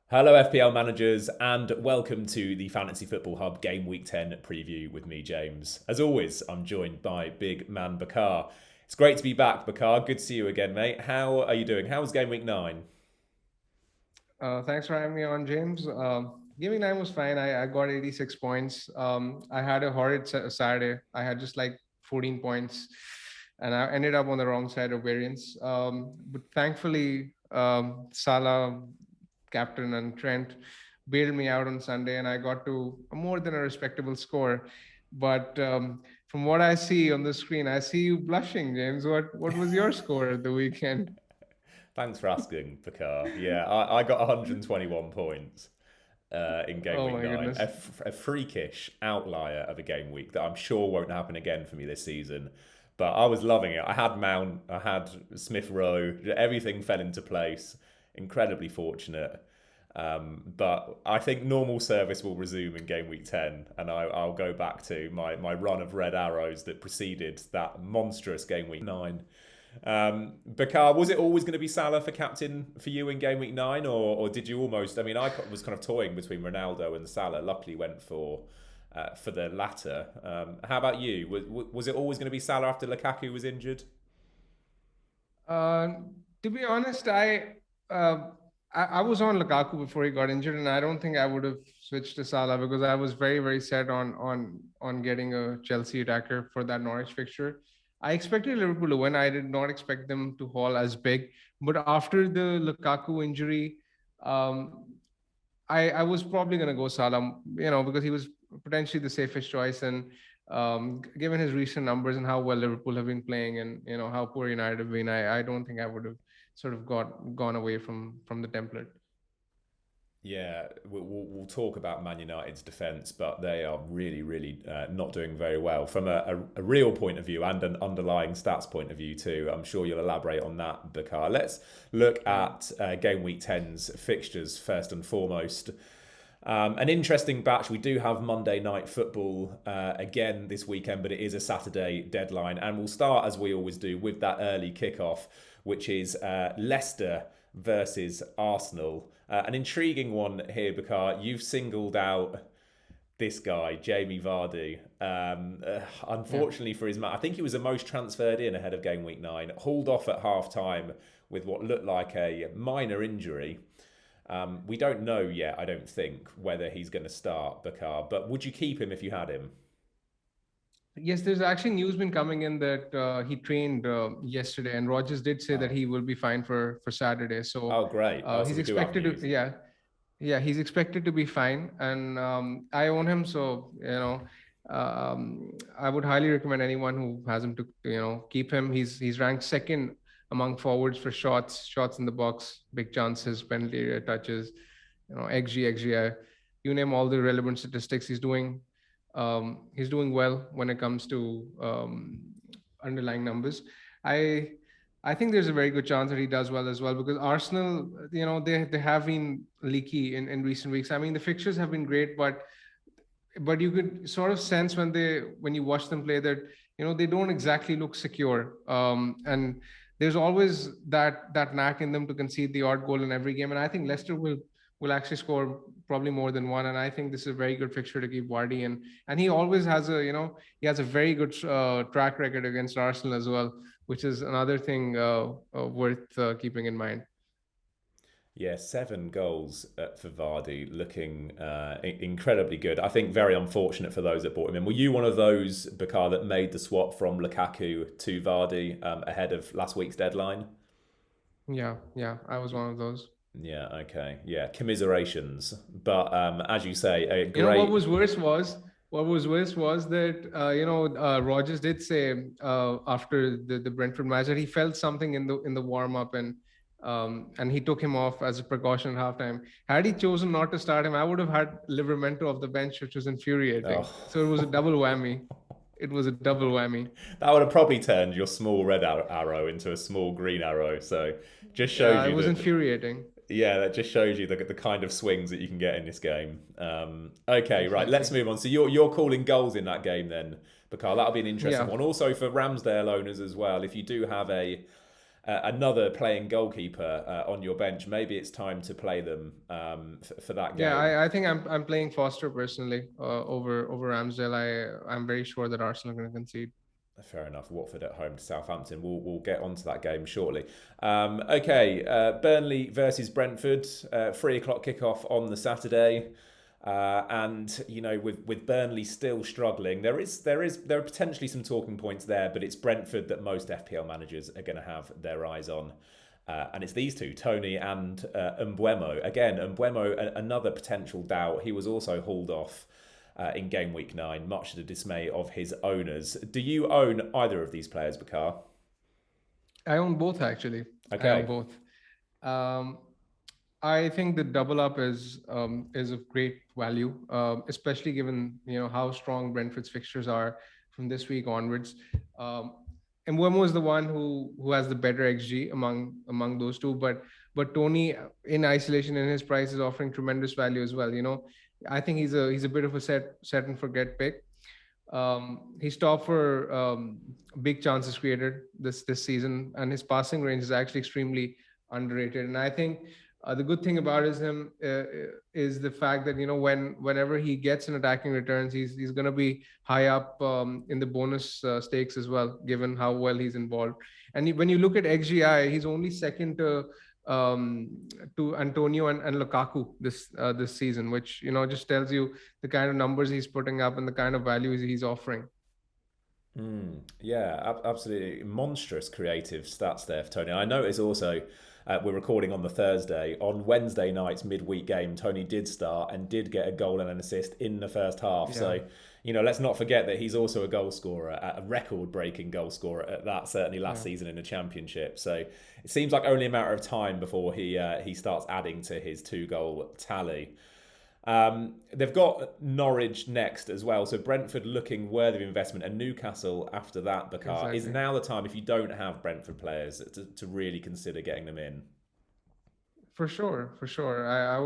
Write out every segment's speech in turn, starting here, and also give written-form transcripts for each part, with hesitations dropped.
Hello, FPL managers, and welcome to the Fantasy Football Hub Game Week 10 preview with me, James. As always, I'm joined by big man Bakar. It's great to be back, Bakar. Good to see you again, mate. How are you doing? How was Game Week 9? Thanks for having me on, James. Gaming 9 was fine. I got 86 points. I had a horrid Saturday. I had just like 14 points, and I ended up on the wrong side of variance. But thankfully, Salah, captain, and Trent bailed me out on Sunday, and I got to more than a respectable score. But from what I see on the screen, I see you blushing, James. What was your score at the weekend? Thanks for asking, Bakar. Yeah, I got 121 points in Game Oh Week my 9. goodness. A freakish outlier of a game week that I'm sure won't happen again for me this season. But I was loving it. I had Mount, I had Smith Rowe, everything fell into place. Incredibly fortunate. But I think normal service will resume in Game Week 10, and I'll go back to my run of red arrows that preceded that monstrous Game Week 9. Bakar, was it always going to be Salah for captain for you in Game Week 9, or did you almost? I mean, I was kind of toying between Ronaldo and Salah. Luckily, went for the latter. How about you? Was it always going to be Salah after Lukaku was injured? Uh, to be honest, uh, I was on Lukaku before he got injured, and I don't think I would have switched to Salah because I was very set on getting a Chelsea attacker for that Norwich fixture. I expected Liverpool to win. I did not expect them to haul as big, but after the Lukaku injury, um, I was probably going to go Salah, because he was potentially the safest choice, and given his recent numbers and how well Liverpool have been playing, and how poor United have been, I don't think I would have sort of gone away from the template. Yeah, we'll talk about Man United's defence, but they are really not doing very well from a real point of view and an underlying stats point of view too. I'm sure you'll elaborate on that, Bakar. Let's look Yeah. at Game Week 10's fixtures first and foremost. An interesting batch. We do have Monday night football again this weekend, but it is a Saturday deadline. And we'll start, as we always do, with that early kickoff, which is Leicester versus Arsenal. An intriguing one here, because you've singled out this guy, Jamie Vardy. Yeah. Unfortunately for his man, I think he was the most transferred in ahead of Game Week 9, hauled off at half time with what looked like a minor injury. We don't know yet, I don't think, whether he's going to start Bakar, but would you keep him if you had him? Yes, there's actually news been coming in that he trained yesterday, and Rogers did say that Oh, he will be fine for Saturday. So oh, great. Oh, so he's we do have expected to, news. yeah, yeah, he's expected to be fine, and I own him, so I would highly recommend anyone who has him to keep him. He's ranked second among forwards for shots in the box, big chances, penalty area touches, XG, you name all the relevant statistics. He's doing well when it comes to underlying numbers. I I think there's a very good chance that he does well as well because Arsenal, they have been leaky in recent weeks. I mean, the fixtures have been great, but you could sort of sense when you watch them play that they don't exactly look secure. And there's always that knack in them to concede the odd goal in every game. And I think Leicester will actually score probably more than one. And I think this is a very good fixture to keep Vardy in. And he always has he has a very good track record against Arsenal as well, which is another thing worth keeping in mind. Yeah, 7 goals for Vardy, looking incredibly good. I think very unfortunate for those that bought him in. Were you one of those, Bakar, that made the swap from Lukaku to Vardy ahead of last week's deadline? Yeah, I was one of those. Yeah, okay. Yeah, commiserations. But as you say, a You know great. what was worse was that Rogers did say after the Brentford match that he felt something in the warm up, and he took him off as a precaution at halftime. Had he chosen not to start him, I would have had Livramento off the bench, which was infuriating. So it was a Oh. double whammy. It was a double whammy. That would have probably turned your small red arrow into a small green arrow. So just shows Yeah, it you was that. infuriating. Yeah, that just shows you the kind of swings that you can get in this game. Okay, right. Let's Exactly. move on. So you're calling goals in that game then, Bakar. That'll be an interesting Yeah. one. Also for Ramsdale owners as well. If you do have another playing goalkeeper on your bench, maybe it's time to play them for that Yeah, game. I think I'm playing Foster personally over Ramsdale. I'm very sure that Arsenal are going to concede. Fair enough. Watford at home to Southampton. We'll get onto that game shortly. Okay, Burnley versus Brentford. 3 o'clock kickoff on the Saturday. And with Burnley still struggling, there are potentially some talking points there, but it's Brentford that most FPL managers are going to have their eyes on. And it's these two, Toney and Mbeumo. Again, Mbeumo, another potential doubt. He was also hauled off in game week 9, much to the dismay of his owners. Do you own either of these players, Bakar? I own both actually. I own Okay. both. Um, I think the double up is of great value, especially given how strong Brentford's fixtures are from this week onwards. Um, and Mbeumo is the one who has the better XG among those two, but Tony in isolation in his price is offering tremendous value as well. I think he's a bit of a set and forget pick. He's top for big chances created this season, and his passing range is actually extremely underrated. And I think the good thing about him is the fact that whenever he gets an attacking returns, he's going to be high up in the bonus stakes as well, given how well he's involved. And when you look at XGI, he's only second to Antonio and Lukaku this season, which just tells you the kind of numbers he's putting up and the kind of values he's offering. Yeah, absolutely monstrous creative stats there for Toney. I noticed also we're recording on the Thursday. On Wednesday night's midweek game, Toney did start and did get a goal and an assist in the first half. Yeah. So, let's not forget that he's also a goal scorer, a record-breaking goal scorer at that, certainly last season in the Championship. So it seems like only a matter of time before he starts adding to his 2-goal tally. They've got Norwich next as well, so Brentford looking worthy of investment, and Newcastle after that, Bakar. Exactly. Is now the time, if you don't have Brentford players, to really consider getting them in? For sure. I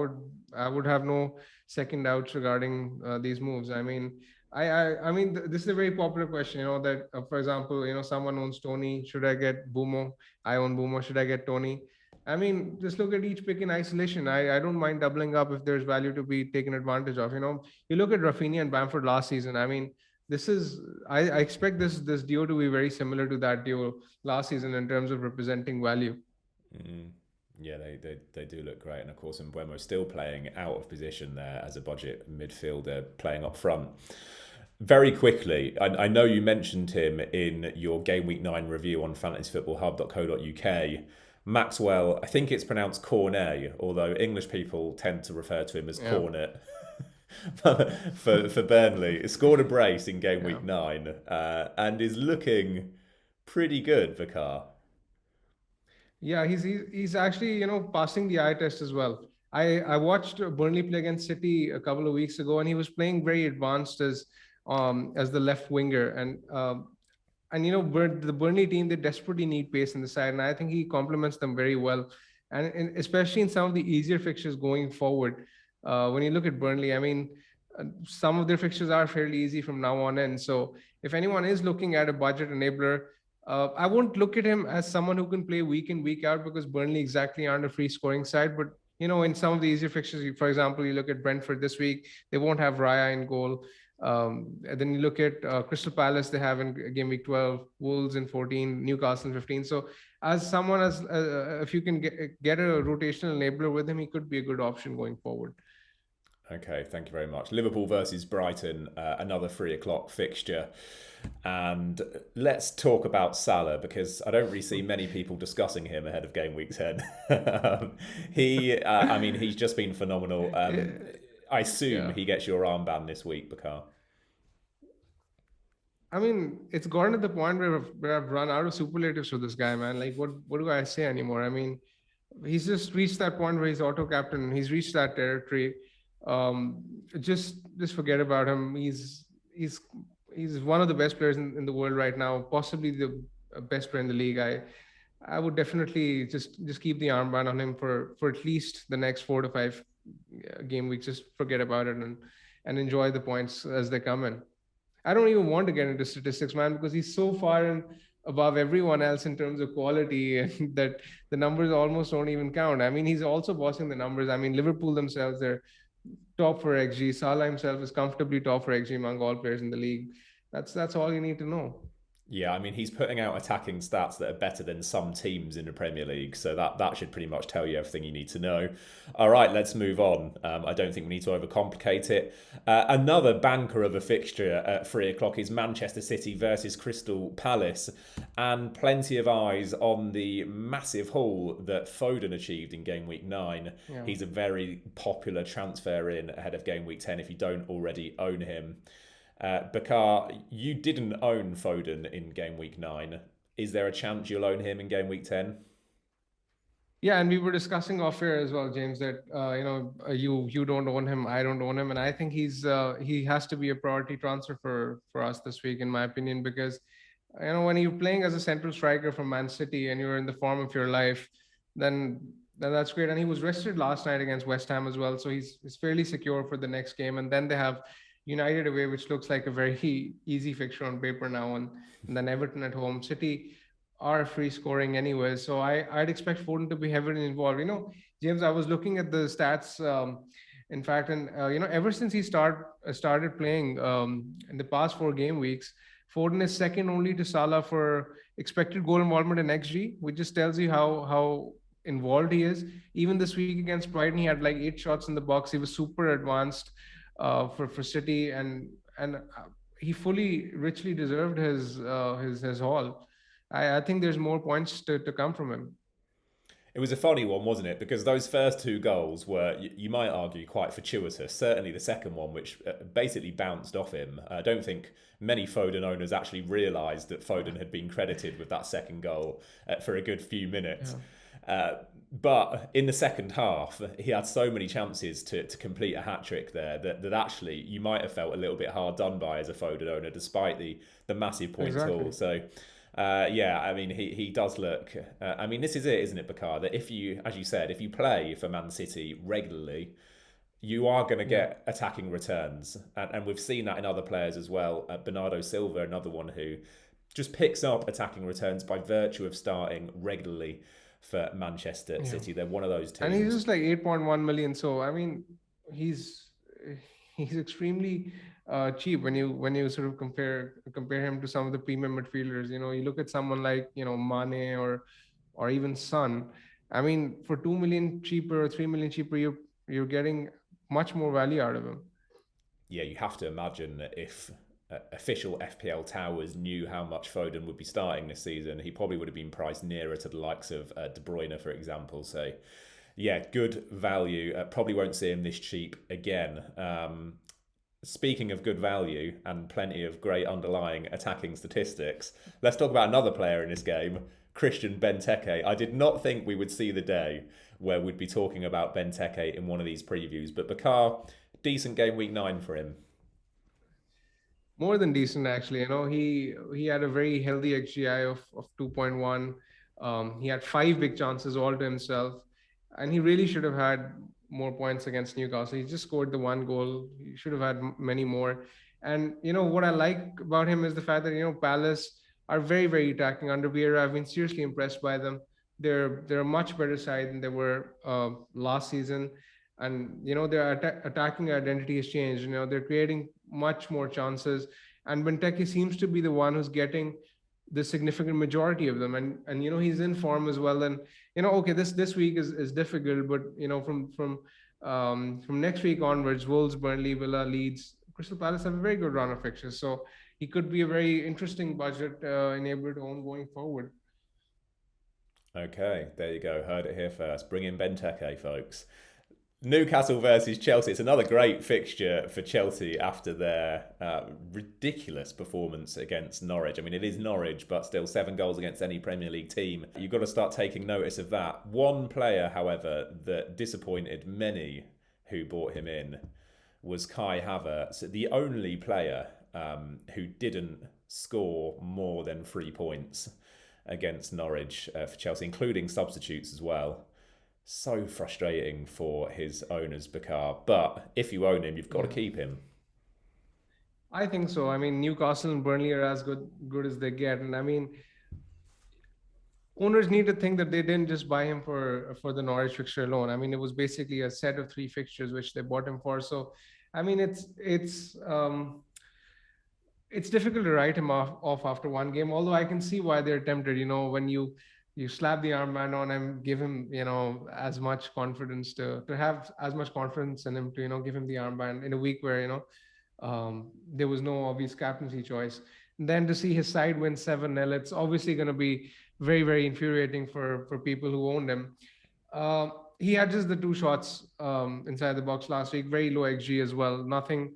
would have no second doubts regarding these moves. I mean, this is a very popular question. That for example, someone owns Toney. Should I get Mbeumo? I own Mbeumo. Should I get Toney? I mean, just look at each pick in isolation. I don't mind doubling up if there's value to be taken advantage of. You look at Rafinha and Bamford last season. I mean, I expect this duo to be very similar to that duo last season in terms of representing value. Mm-hmm. Yeah, they do look great, and of course, Mbeumo still playing out of position there as a budget midfielder, playing up front. Very quickly, I know you mentioned him in your Game Week 9 review on fantasyfootballhub.co.uk. Maxwell, I think it's pronounced Cornet, although English people tend to refer to him as Cornet. for Burnley, scored a brace in Game Week 9 and is looking pretty good, Bakar. Yeah, he's actually passing the eye test as well. I watched Burnley play against City a couple of weeks ago, and he was playing very advanced as the left winger, and the Burnley team, they desperately need pace in the side, and I think he complements them very well, and especially in some of the easier fixtures going forward. When you look at Burnley, I mean, some of their fixtures are fairly easy from now on in. So if anyone is looking at a budget enabler, I won't look at him as someone who can play week in, week out, because Burnley exactly aren't a free scoring side. But, in some of the easier fixtures, for example, you look at Brentford this week, they won't have Raya in goal. And then you look at Crystal Palace, they have in game week 12, Wolves in 14, Newcastle in 15. So as someone, if you can get a rotational enabler with him, he could be a good option going forward. Okay, thank you very much. Liverpool versus Brighton, another 3 o'clock fixture. And let's talk about Salah, because I don't really see many people discussing him ahead of game week 10. He's just been phenomenal. I assume he gets your armband this week, Bakar. I mean, it's gotten to the point where I've run out of superlatives for this guy, man. Like, what do I say anymore? I mean, he's just reached that point where he's auto captain. He's reached that territory. Just forget about him. He's one of the best players in the world right now, possibly the best player in the league. I would definitely just keep the armband on him for at least the next 4 to 5 game weeks. Just forget about it and enjoy the points as they come in. I don't even want to get into statistics, man, because he's so far above everyone else in terms of quality, and that the numbers almost don't even count. I mean, he's also bossing the numbers. I mean, Liverpool themselves, they're top for XG. Salah himself is comfortably top for XG among all players in the league. That's all you need to know. Yeah, I mean he's putting out attacking stats that are better than some teams in the Premier League, so that should pretty much tell you everything you need to know. All right, let's move on. I don't think we need to overcomplicate it. Another banker of a fixture at 3 o'clock is Manchester City versus Crystal Palace, and plenty of eyes on the massive haul that Foden achieved in Game Week 9. Yeah. He's a very popular transfer in ahead of Game Week 10 if you don't already own him. Bakar, you didn't own Foden in Game Week 9. Is there a chance you'll own him in Game Week 10? Yeah, and we were discussing off air as well, James, that you don't own him, I don't own him, and I think he has to be a priority transfer for us this week, in my opinion, because when you're playing as a central striker from Man City and you're in the form of your life, then that's great. And he was rested last night against West Ham as well, so he's fairly secure for the next game. And then they have United away, which looks like a very easy fixture on paper now, and then Everton at home. City are free scoring anyway, so I'd expect Foden to be heavily involved. James, I was looking at the stats. In fact, and ever since he started playing in the past 4 game weeks, Foden is second only to Salah for expected goal involvement in XG, which just tells you how involved he is. Even this week against Brighton, he had like 8 shots in the box. He was super advanced for City, and he fully richly deserved his haul. I think there's more points to come from him. It was a funny one, wasn't it? Because those first 2 goals were, you might argue, quite fortuitous. Certainly the second one, which basically bounced off him. I don't think many Foden owners actually realised that Foden had been credited with that second goal for a good few minutes. Yeah. But in the second half, he had so many chances to complete a hat-trick there that actually you might have felt a little bit hard done by as a Foden owner, despite the massive points haul. So yeah, I mean, he does look. I mean, this is it, isn't it, Bakar? That if you, as you said, if you play for Man City regularly, you are going to get attacking returns, and we've seen that in other players as well. Bernardo Silva, another one who just picks up attacking returns by virtue of starting regularly for Manchester City. They're one of those teams, and he's just like 8.1 million. So I mean, he's extremely cheap when you sort of compare him to some of the premium midfielders. You look at someone like Mane or even Son. I mean, for 2 million cheaper or 3 million cheaper, you're getting much more value out of him. Yeah, you have to imagine that if official FPL towers knew how much Foden would be starting this season, he probably would have been priced nearer to the likes of De Bruyne, for example. So yeah, good value. Probably won't see him this cheap again. Speaking of good value and plenty of great underlying attacking statistics, let's talk about another player in this game, Christian Benteke. I did not think we would see the day where we'd be talking about Benteke in one of these previews, but Bakar, decent game week 9 for him. More than decent, actually. He had a very healthy XGI of 2.1. He had 5 big chances all to himself, and he really should have had more points against Newcastle. He just scored the 1 goal. He should have had many more. And what I like about him is the fact that Palace are very, very attacking under Vieira. I've been seriously impressed by them. They're a much better side than they were last season, and their attacking identity has changed. They're creating much more chances, and Benteke seems to be the one who's getting the significant majority of them, and he's in form as well. And okay, this week is difficult, but from next week onwards, Wolves, Burnley, Villa, Leeds, Crystal Palace have a very good run of fixtures, so he could be a very interesting budget enabler to own going forward. Okay, there you go. Heard it here first. Bring in Benteke, folks. Newcastle versus Chelsea. It's another great fixture for Chelsea after their ridiculous performance against Norwich. I mean, it is Norwich, but still 7 goals against any Premier League team. You've got to start taking notice of that. One player, however, that disappointed many who bought him in was Kai Havertz, the only player who didn't score more than 3 points against Norwich for Chelsea, including substitutes as well. So frustrating for his owners, Bakar. But if you own him, you've got to keep him. I think so. I mean, Newcastle and Burnley are as good as they get, and I mean, owners need to think that they didn't just buy him for the Norwich fixture alone. I mean, it was basically a set of 3 fixtures which they bought him for. So, I mean, it's difficult to write him off after one game. Although I can see why they're tempted. When you slap the armband on him, give him as much confidence to have as much confidence in him to give him the armband in a week where there was no obvious captaincy choice. And then to see his side win 7-0, it's obviously going to be very, very infuriating for people who owned him. He had just the 2 shots inside the box last week, very low XG as well. Nothing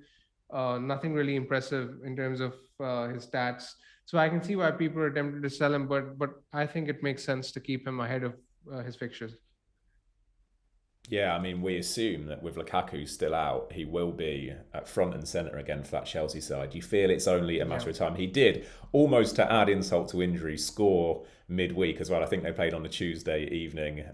really impressive in terms of his stats. So I can see why people are tempted to sell him, but I think it makes sense to keep him ahead of his fixtures. Yeah, I mean, we assume that with Lukaku still out, he will be at front and centre again for that Chelsea side. You feel it's only a matter of time. He did, almost to add insult to injury, score midweek as well. I think they played on a Tuesday evening.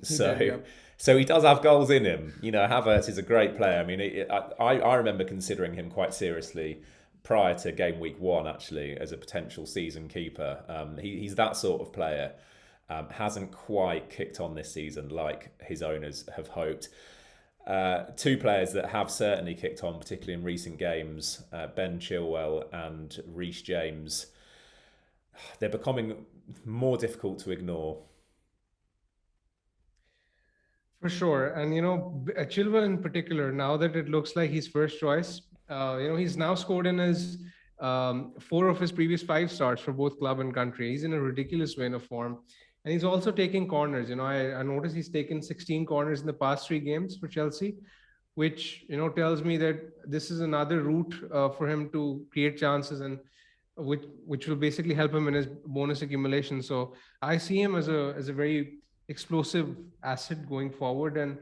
So he does have goals in him. Havertz is a great player. I mean, I remember considering him quite seriously prior to game week 1, actually, as a potential season keeper. He's that sort of player. Hasn't quite kicked on this season like his owners have hoped. 2 players that have certainly kicked on, particularly in recent games, Ben Chilwell and Reece James. They're becoming more difficult to ignore. For sure. And, Chilwell in particular, now that it looks like he's first choice, he's now scored in his 4 of his previous 5 starts for both club and country. He's in a ridiculous vein of form. And he's also taking corners. I noticed he's taken 16 corners in the past 3 games for Chelsea, which, tells me that this is another route for him to create chances, and which will basically help him in his bonus accumulation. So I see him as a very explosive asset going forward. And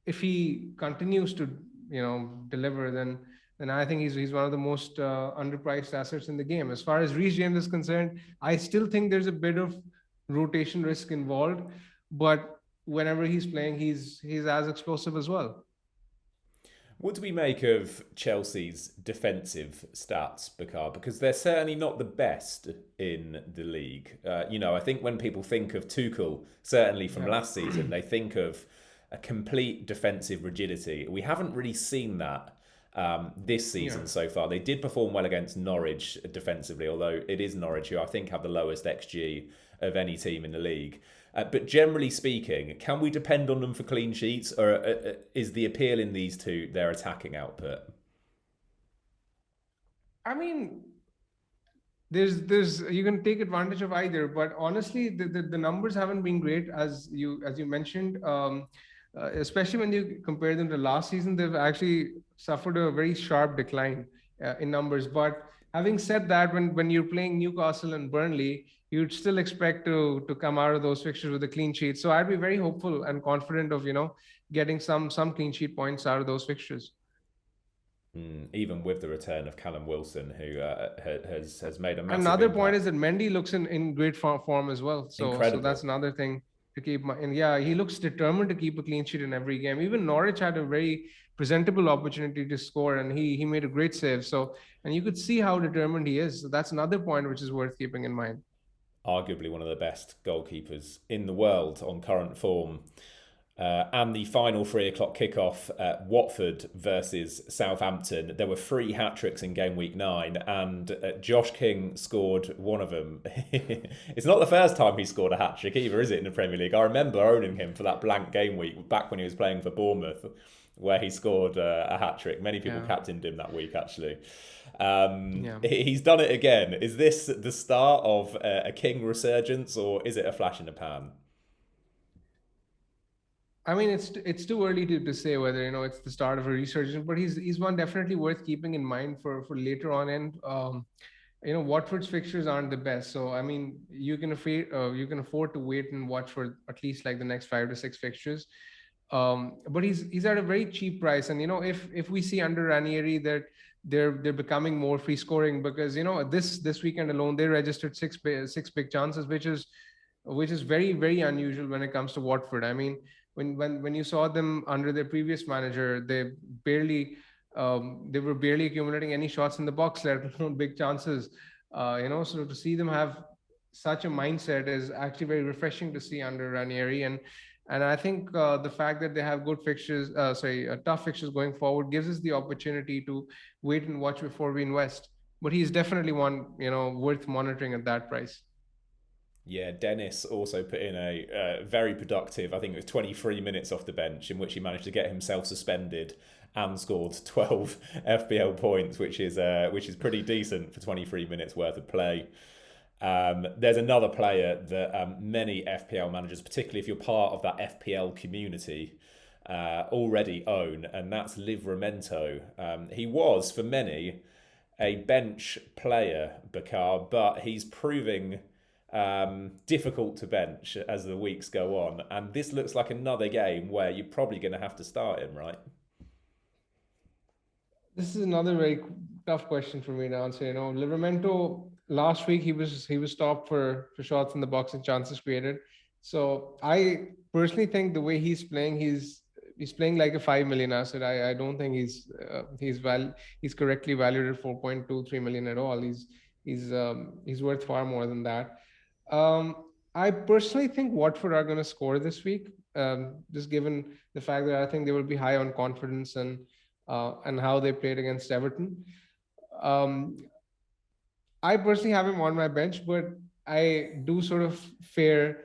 if he continues to, deliver, then I think he's one of the most underpriced assets in the game. As far as Reece James is concerned, I still think there's a bit of rotation risk involved, but whenever he's playing, he's as explosive as well. What do we make of Chelsea's defensive stats, Bakar? Because they're certainly not the best in the league. I think when people think of Tuchel, certainly from last season, they think of a complete defensive rigidity. We haven't really seen that this season so far. They did perform well against Norwich defensively, although it is Norwich who I think have the lowest XG of any team in the league. But generally speaking, can we depend on them for clean sheets, or is the appeal in these two their attacking output? I mean, there's you can take advantage of either, but honestly, the numbers haven't been great as you mentioned. Especially when you compare them to last season, they've actually suffered a very sharp decline in numbers. But having said that, when you're playing Newcastle and Burnley, you'd still expect to come out of those fixtures with a clean sheet. So I'd be very hopeful and confident of getting some clean sheet points out of those fixtures. Even with the return of Callum Wilson, who has made a massive Another impact. point is that Mendy looks in great form as well. So that's another thing to keep. And he looks determined to keep a clean sheet in every game. Even Norwich had a very presentable opportunity to score, and he made a great save. So, and you could see how determined he is. So that's another point which is worth keeping in mind. Arguably one of the best goalkeepers in the world on current form. And the final 3:00 kickoff, Watford versus Southampton. There were 3 hat-tricks in game week 9, and Josh King scored one of them. It's not the first time he scored a hat-trick either, is it, in the Premier League? I remember owning him for that blank game week back when he was playing for Bournemouth, where he scored a hat-trick. Many people captained him that week, actually. He's done it again. Is this the start of a King resurgence, or is it a flash in the pan? I mean, it's too early to say whether it's the start of a resurgence, but he's one definitely worth keeping in mind for later on. And Watford's fixtures aren't the best, so I mean, you can afford to wait and watch for at least like the next 5 to 6 fixtures. But he's at a very cheap price, and if we see under Ranieri that they're becoming more free scoring, because this weekend alone they registered six big chances, which is very, very unusual when it comes to Watford. I mean, when you saw them under their previous manager, they were barely accumulating any shots in the box, let alone big chances. So to see them have such a mindset is actually very refreshing to see under Ranieri. And I think the fact that they have good fixtures, tough fixtures going forward, gives us the opportunity to wait and watch before we invest. But he's definitely one, worth monitoring at that price. Yeah, Dennis also put in a very productive, I think it was 23 minutes off the bench, in which he managed to get himself suspended and scored 12 FPL points, which is pretty decent for 23 minutes worth of play. There's another player that many FPL managers, particularly if you're part of that FPL community, already own, and that's Livramento. He was, for many, a bench player, Bakar, but he's proving difficult to bench as the weeks go on. And this looks like another game where you're probably going to have to start him, right? This is another very tough question for me to answer. Livramento last week he was stopped for shots in the box and chances created. So I personally think the way he's playing, he's playing like a 5 million asset. I don't think he's correctly valued at 4.23 million at all. He's worth far more than that. Um, I personally think Watford are going to score this week, just given the fact that I think they will be high on confidence and how they played against Everton. Um, I personally have him on my bench, but I do sort of fear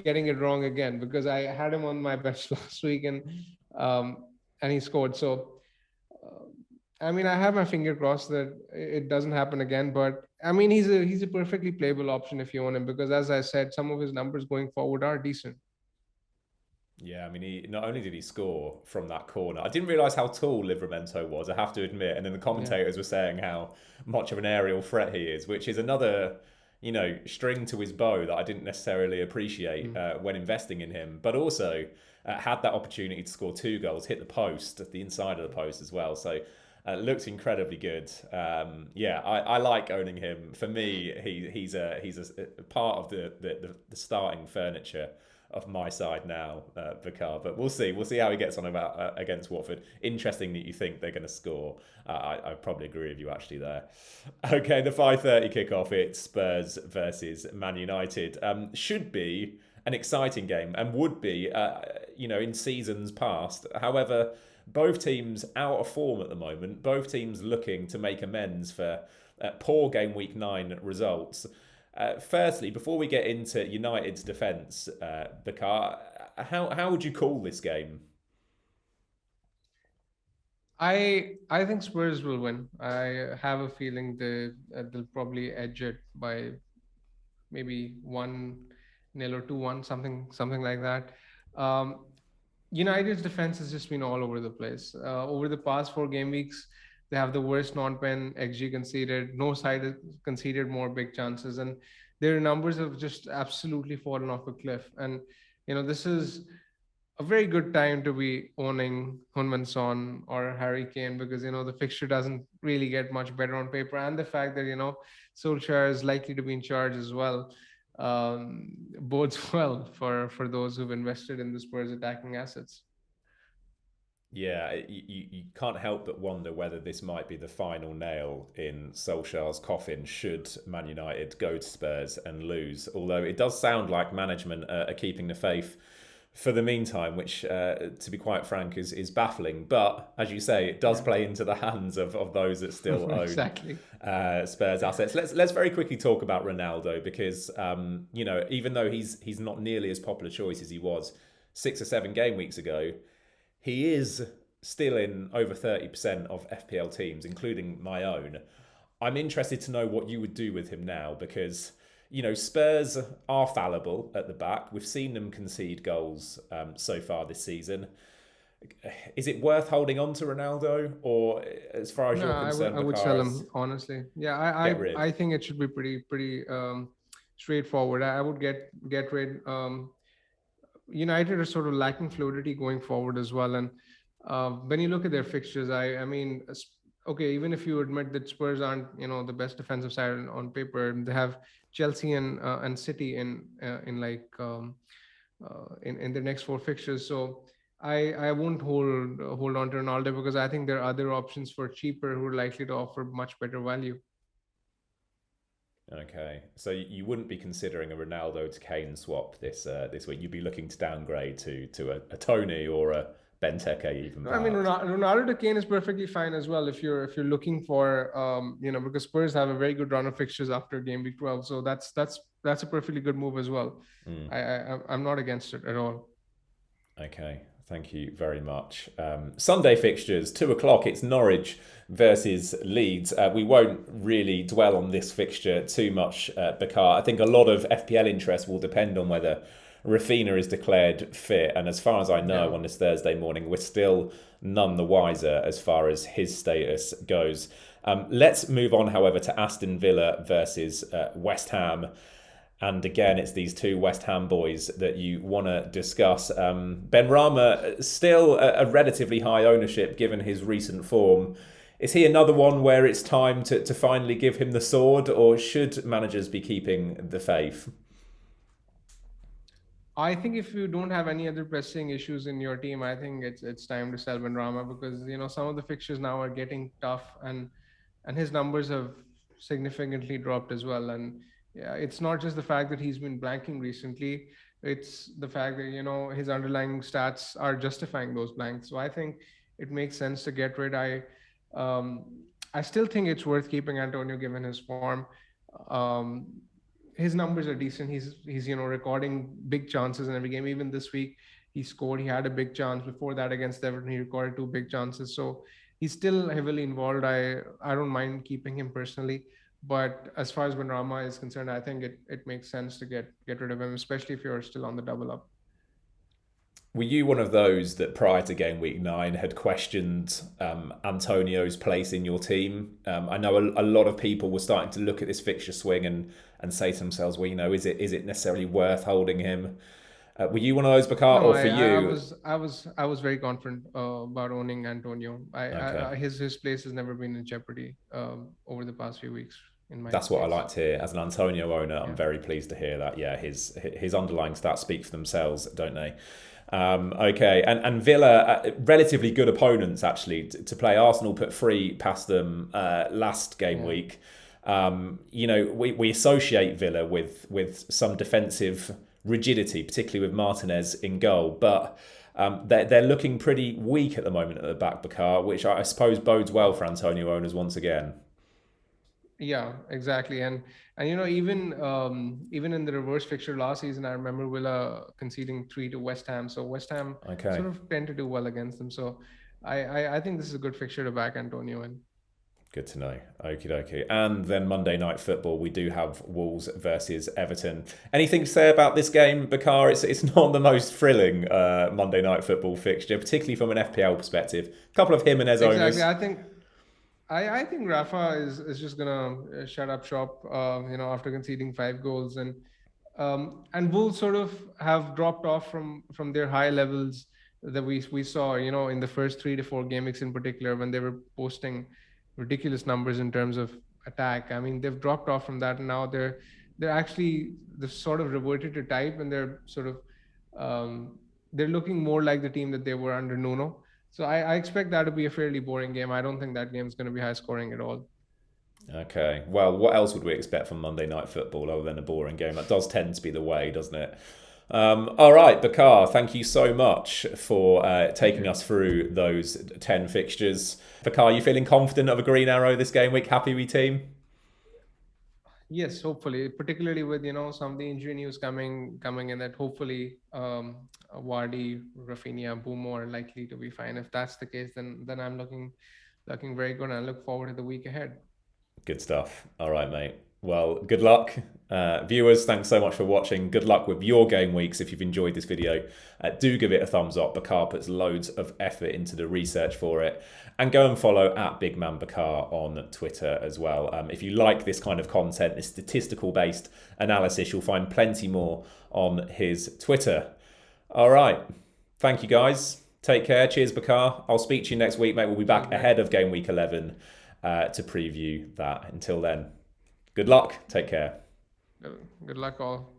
getting it wrong again because I had him on my bench last week um, and he scored. So uh, I mean, I have my finger crossed that it doesn't happen again. But I mean, he's a perfectly playable option if you want him because, as I said, some of his numbers going forward are decent. Yeah, I mean, he not only did he score from that corner, I didn't realise how tall Livramento was, I have to admit. And then the Yeah. commentators were saying how much of an aerial threat he is, which is another, string to his bow that I didn't necessarily appreciate Mm. when investing in him. But also had that opportunity to score 2 goals, hit the post, the inside of the post as well. So looks incredibly good. Yeah, I like owning him. For me, he's a part of the starting furniture of my side now, Bakar. But we'll see. We'll see how he gets on about against Watford. Interesting that you think they're going to score. I probably agree with you actually there. Okay, the 5:30 kickoff. It's Spurs versus Man United. Should be an exciting game and would be, in seasons past. However, both teams out of form at the moment. Both teams looking to make amends for poor game week 9 results. Firstly, before we get into United's defence, Bakar, how would you call this game? I think Spurs will win. I have a feeling they'll probably edge it by maybe 1-0 or 2-1, something like that. Um, United's defense has just been all over the place. Over the past 4 game weeks, they have the worst non-pen XG conceded. No side has conceded more big chances, and their numbers have just absolutely fallen off a cliff. And this is a very good time to be owning Hunman Son or Harry Kane because the fixture doesn't really get much better on paper, and the fact that Solskjaer is likely to be in charge as well bodes well for those who've invested in the Spurs attacking assets. Yeah, you can't help but wonder whether this might be the final nail in Solskjaer's coffin should Man United go to Spurs and lose. Although it does sound like management are keeping the faith for the meantime, which, to be quite frank, is baffling. But as you say, it does Yeah, play into the hands of those that still own exactly. Spurs assets. Let's very quickly talk about Ronaldo because even though he's not nearly as popular choice as he was 6 or 7 game weeks ago, he is still in over 30% of FPL teams, including my own. I'm interested to know what you would do with him now because, Spurs are fallible at the back. We've seen them concede goals so far this season. Is it worth holding on to Ronaldo, or as far as No, you're I concerned, would sell Bakaras, him honestly. Yeah, I get I, rid? I think it should be pretty straightforward. I would get rid. United are sort of lacking fluidity going forward as well. And when you look at their fixtures, I mean, okay, even if you admit that Spurs aren't the best defensive side on paper, they have Chelsea and City in like in the next 4 fixtures. So I won't hold on to Ronaldo because I think there are other options for cheaper who are likely to offer much better value. Okay, so you wouldn't be considering a Ronaldo to Kane swap this week. You'd be looking to downgrade to a Toney or a Benteke even I mean, perhaps. Ronaldo to Kane is perfectly fine as well if you're looking for because Spurs have a very good run of fixtures after game week 12, so that's a perfectly good move as well. Mm. I'm not against it at all. Okay, thank you very much. Sunday fixtures, 2 o'clock. It's Norwich versus Leeds. We won't really dwell on this fixture too much, Bakar. I think a lot of FPL interest will depend on whether Rafinha is declared fit. And as far as I know, Yeah. on this Thursday morning, we're still none the wiser as far as his status goes. Let's move on, however, to Aston Villa versus West Ham. And again, it's these two West Ham boys that you want to discuss. Benrahma, still a relatively high ownership given his recent form. Is he another one where it's time to finally give him the sword, or should managers be keeping the faith? I think if you don't have any other pressing issues in your team, I think it's time to sell Benrahma, because some of the fixtures now are getting tough, and his numbers have significantly dropped as well. And yeah, it's not just the fact that he's been blanking recently; it's the fact that his underlying stats are justifying those blanks. So I think it makes sense to get rid. Um, I still think it's worth keeping Antonio given his form. Um, his numbers are decent. He's recording big chances in every game. Even this week, he scored. He had a big chance before that against Everton. He recorded two big chances. So he's still heavily involved. I don't mind keeping him personally, but as far as Benrahma is concerned, I think it makes sense to get rid of him, especially if you're still on the double up. Were you one of those that prior to game week 9 had questioned Antonio's place in your team? I know a lot of people were starting to look at this fixture swing and say to themselves, well, is it necessarily worth holding him? Were you one of those, Bakar, No, or I, for I you? was I was I was very confident about owning Antonio. Okay. His place has never been in jeopardy over the past few weeks in my That's what I case. like to hear. As an Antonio owner, I'm Yeah. very pleased to hear that. Yeah, his underlying stats speak for themselves, don't they? Okay, and Villa, relatively good opponents actually to play. Arsenal put three past them last game Yeah. week. We associate Villa with some defensive rigidity, particularly with Martinez in goal, but they're looking pretty weak at the moment at the back, Bakar, which I suppose bodes well for Antonio owners once again. Yeah, exactly. And even in the reverse fixture last season, I remember Villa conceding three to West Ham. So West Ham Okay. sort of tend to do well against them. So I think this is a good fixture to back Antonio in. Good to know. Okie dokie. And then Monday night football, we do have Wolves versus Everton. Anything to say about this game, Bakar? It's not the most thrilling Monday night football fixture, particularly from an FPL perspective. A couple of Jimenez Exactly. owners. I think Rafa is just gonna shut up shop. After conceding 5 goals, and Wolves sort of have dropped off from their high levels that we saw. In the first 3 to 4 game weeks in particular, when they were posting ridiculous numbers in terms of attack. I mean, they've dropped off from that, and now they've sort of reverted to type, and um, they're looking more like the team that they were under Nuno. So I expect that to be a fairly boring game. I don't think that game's going to be high scoring at all. Okay. Well, what else would we expect from Monday night football other than a boring game? That does tend to be the way, doesn't it? All right, Bakar, thank you so much for Thank taking you. us through those 10 fixtures. Bakar, you feeling confident of a green arrow this game week? Happy we team? Yes, hopefully, particularly with some of the injury news coming in, that hopefully Vardy, Rafinha, Mbeumo are likely to be fine. If that's the case, then I'm looking very good, and I look forward to the week ahead. Good stuff. All right, mate. Well, good luck. Viewers, thanks so much for watching. Good luck with your game weeks. If you've enjoyed this video, do give it a thumbs up. Bakar puts loads of effort into the research for it. And go and follow at BigManBakar on Twitter as well. If you like this kind of content, this statistical-based analysis, you'll find plenty more on his Twitter. All right. Thank you, guys. Take care. Cheers, Bakar. I'll speak to you next week, mate. We'll be Cheers, back mate. ahead of Game Week 11 to preview that. Until then, good luck. Take care. Good luck, all.